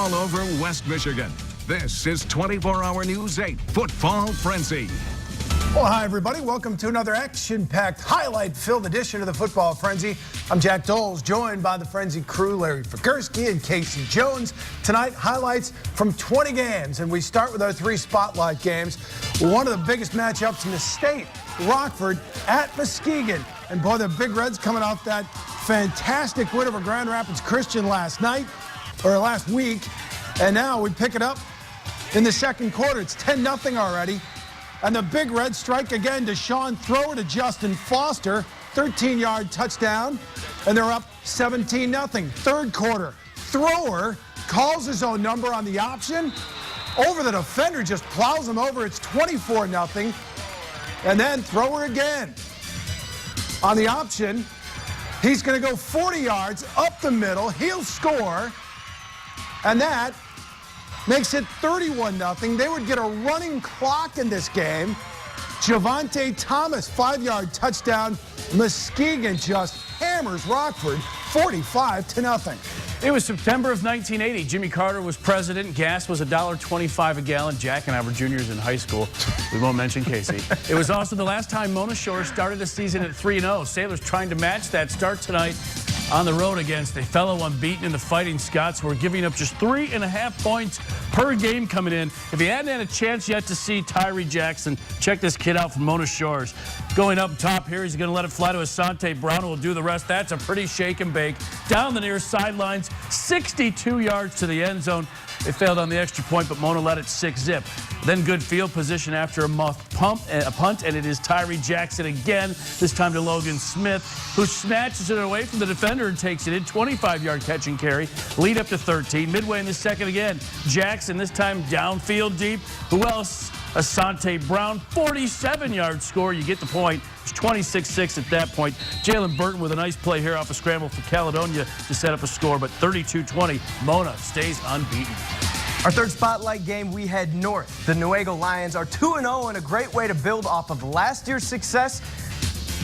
all over West Michigan. This is 24-Hour News 8 Football Frenzy. Well, hi, everybody. Welcome to another action-packed, highlight-filled edition of the Football Frenzy. I'm Jack Doles, joined by the Frenzy crew, Larry Figursky and Casey Jones. Tonight, highlights from 20 games, and we start with our 3 spotlight games. One of the biggest matchups in the state, Rockford at Muskegon. And boy, the Big Reds coming off that fantastic win over Grand Rapids Christian last week. And now we pick it up in the second quarter. It's 10-0 already. And the Big Reds strike again. Deshaun thrower to Justin Foster, 13-yard touchdown, and they're up 17-0. Third quarter, thrower calls his own number on the option. Over the defender, just plows him over. It's 24-0. And then thrower again. On the option, he's going to go 40 yards up the middle. He'll score. And that makes it 31-0. They would get a running clock in this game. Javante Thomas, 5-yard touchdown. Muskegon just hammers Rockford 45-0. It was September of 1980. Jimmy Carter was president. Gas was $1.25 a gallon. Jack and I were juniors in high school. We won't mention Casey. It was also the last time Mona Shore started a season at 3-0. Sailors trying to match that start tonight on the road against a fellow unbeaten in the Fighting Scots, who are giving up just 3.5 points per game coming in. If you hadn't had a chance yet to see Tyree Jackson, check this kid out from Mona Shores. Going up top here, he's going to let it fly to Asante Brown, who will do the rest. That's a pretty shake and bake. Down the near sidelines, 62 yards to the end zone. They failed on the extra point, but Mona let it 6-zip. Then good field position after a punt, and it is Tyree Jackson again, this time to Logan Smith, who snatches it away from the defender and takes it in. 25-yard catch and carry, lead up to 13. Midway in the second again, Jackson, this time downfield deep. Who else? Asante Brown, 47-yard score. You get the point. It's 26-6 at that point. Jalen Burton with a nice play here off a scramble for Caledonia to set up a score, but 32-20. Mona stays unbeaten. Our third spotlight game, we head north. The Newaygo Lions are 2-0 and a great way to build off of last year's success.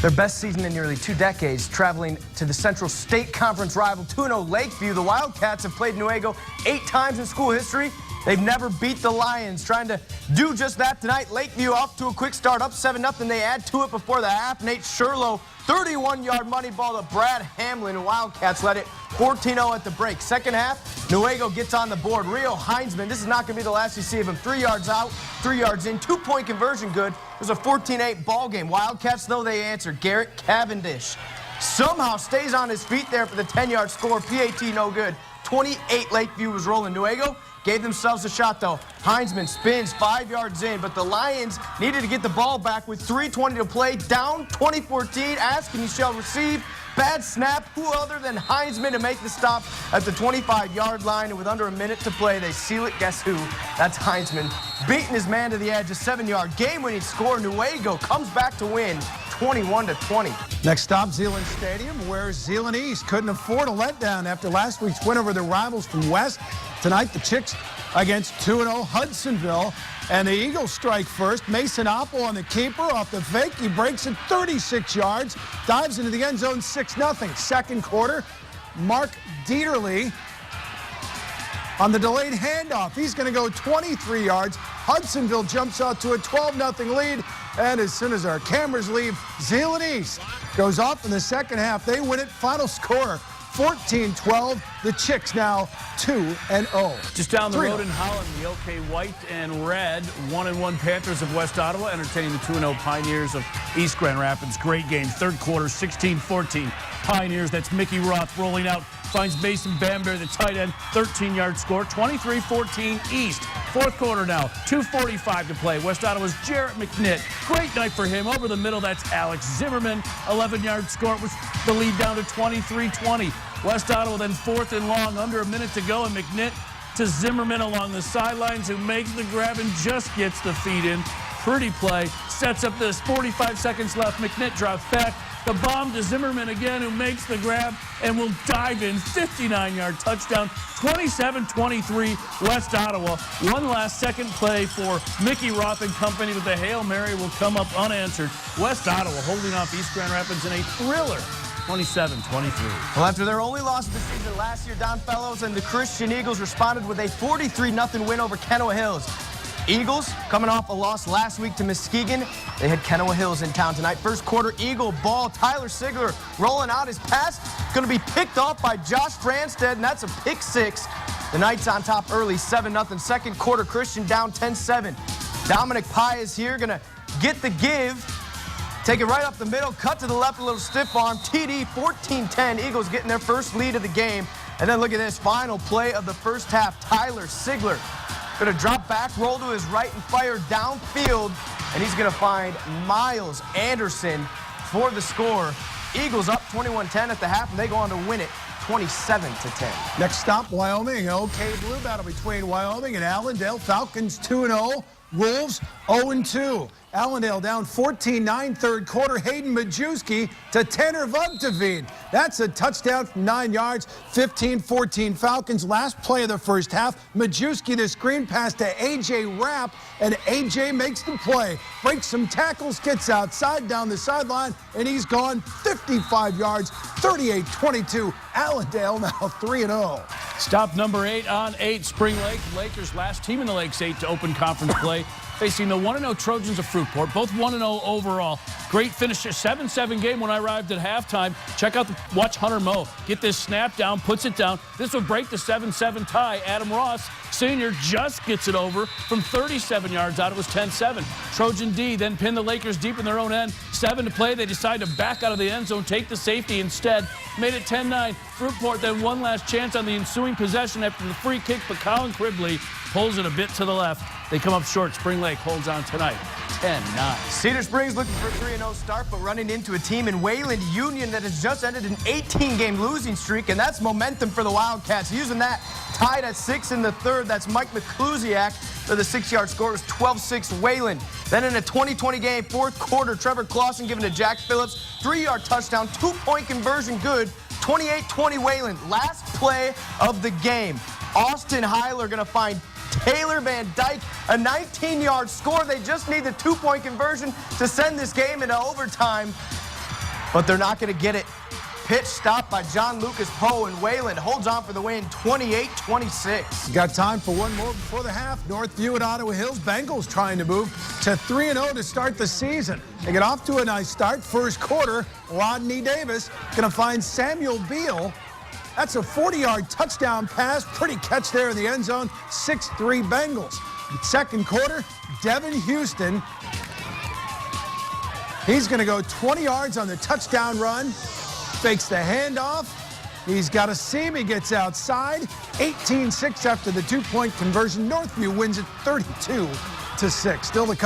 Their best season in nearly 2 decades, traveling to the Central State Conference rival 2-0 Lakeview. The Wildcats have played Newaygo 8 times in school history. They've never beat the Lions. Trying to do just that tonight. Lakeview off to a quick start, up 7-0. They add to it before the half. Nate Sherlow, 31-yard money ball to Brad Hamlin. Wildcats led it 14-0 at the break. Second half, Newaygo gets on the board. Rio Heinzman, this is not going to be the last you see of him. 3 yards out, 3 yards in, 2-point conversion good. It was a 14-8 ball game. Wildcats, though, they answer. Garrett Cavendish somehow stays on his feet there for the 10-yard score. PAT no good. 28 Lakeview was rolling. Newaygo gave themselves a shot, though. Heinzman spins 5 yards in, but the Lions needed to get the ball back with 3:20 to play. Down 20-14. Ask and you shall receive. Bad snap. Who other than Heinzman to make the stop at the 25-yard line? And with under a minute to play, they seal it. Guess who? That's Heinzman. Beating his man to the edge. A 7-yard game-winning score. Newaygo comes back to win 21-20. Next stop, Zeeland Stadium, where Zeeland East couldn't afford a letdown after last week's win over their rivals from West. Tonight, the Chicks against 2-0 Hudsonville. And the Eagles strike first. Mason Opple on the keeper off the fake. He breaks it 36 yards, dives into the end zone, 6-0. Second quarter, Mark Dieterle on the delayed handoff. He's going to go 23 yards. Hudsonville jumps out to a 12-0 lead. And as soon as our cameras leave, Zeeland East goes off in the second half. They win it. Final score, 14-12. The Chicks now 2-0. Just down the road in Holland, the OK White and Red 1-1 Panthers of West Ottawa entertaining the 2-0 Pioneers of East Grand Rapids. Great game. Third quarter, 16-14. Pioneers, that's Mickey Roth rolling out. Finds Mason Bamber, the tight end, 13-yard score, 23-14 East. Fourth quarter now, 2:45 to play. West Ottawa's Jarrett McNitt. Great night for him. Over the middle, that's Alex Zimmerman, 11-yard score. It was the lead down to 23-20. West Ottawa then fourth and long, under a minute to go, and McNitt to Zimmerman along the sidelines, who makes the grab and just gets the feed in. Pretty play. Sets up this 45 seconds left. McNitt drops back. The bomb to Zimmerman again, who makes the grab and will dive in. 59-yard touchdown, 27-23 West Ottawa. One last second play for Mickey Roth and company, but the Hail Mary will come up unanswered. West Ottawa holding off East Grand Rapids in a thriller 27-23. Well, after their only loss of the season last year, Don Fellows and the Christian Eagles responded with a 43-0 win over Kenowa Hills. Eagles coming off a loss last week to Muskegon. They had Kenowa Hills in town tonight. First quarter, Eagle ball. Tyler Sigler rolling out his pass. Going to be picked off by Josh Branstead, and that's a pick six. The Knights on top early, 7-0. Second quarter, Christian down 10-7. Dominic Pye is here, going to get the give. Take it right up the middle, cut to the left, a little stiff arm. TD, 14-10. Eagles getting their first lead of the game. And then look at this final play of the first half. Tyler Sigler going to drop back, roll to his right, and fire downfield. And he's going to find Miles Anderson for the score. Eagles up 21-10 at the half, and they go on to win it 27-10. Next stop, Wyoming. Okay, blue battle between Wyoming and Allendale. Falcons 2-0. Wolves 0-2. Allendale down 14-9 third quarter. Hayden Majewski to Tanner Vugteveen. That's a touchdown from 9 yards. 15-14 Falcons. Last play of the first half. Majewski the screen pass to A.J. Rapp, and A.J. makes the play. Breaks some tackles, gets outside down the sideline, and he's gone 55 yards. 38-22. Allendale now 3-0. Stop number 8 on 8, Spring Lake. Lakers last team in the Lakes 8 to open conference play. Facing the 1-0 Trojans of Fruitport, both 1-0 overall. Great finish, 7-7 game when I arrived at halftime. Watch Hunter Moe get this snap down, puts it down. This will break the 7-7 tie. Adam Ross, senior, just gets it over from 37 yards out. It was 10-7. Trojan D then pinned the Lakers deep in their own end. 7 to play. They decide to back out of the end zone, take the safety instead. Made it 10-9. Fruitport then one last chance on the ensuing possession after the free kick, but Colin Cribley pulls it a bit to the left. They come up short. Spring Lake holds on tonight, 10-9. Cedar Springs looking for a 3-0 start, but running into a team in Wayland Union that has just ended an 18-game losing streak, and that's momentum for the Wildcats. Using that, tied at 6 in the third. That's Mike McClusiak for the 6-yard score. It was 12-6 Wayland. Then in a 20-20 game, fourth quarter, Trevor Clausen giving to Jack Phillips. 3-yard touchdown, 2-point conversion good. 28-20 Wayland. Last play of the game. Austin Heiler going to find Taylor Van Dyke, a 19-yard score. They just need the 2-point conversion to send this game into overtime, but they're not going to get it. Pitch stopped by John Lucas Poe, and Wayland holds on for the win, 28-26. Got time for one more before the half. Northview and Ottawa Hills. Bengals trying to move to 3-0 to start the season. They get off to a nice start. First quarter, Rodney Davis going to find Samuel Beal. That's a 40-yard touchdown pass. Pretty catch there in the end zone. 6-3 Bengals. Second quarter, Devin Houston. He's going to go 20 yards on the touchdown run. Fakes the handoff. He's got a seam. He gets outside. 18-6 after the 2-point conversion. Northview wins it 32-6. Still to come.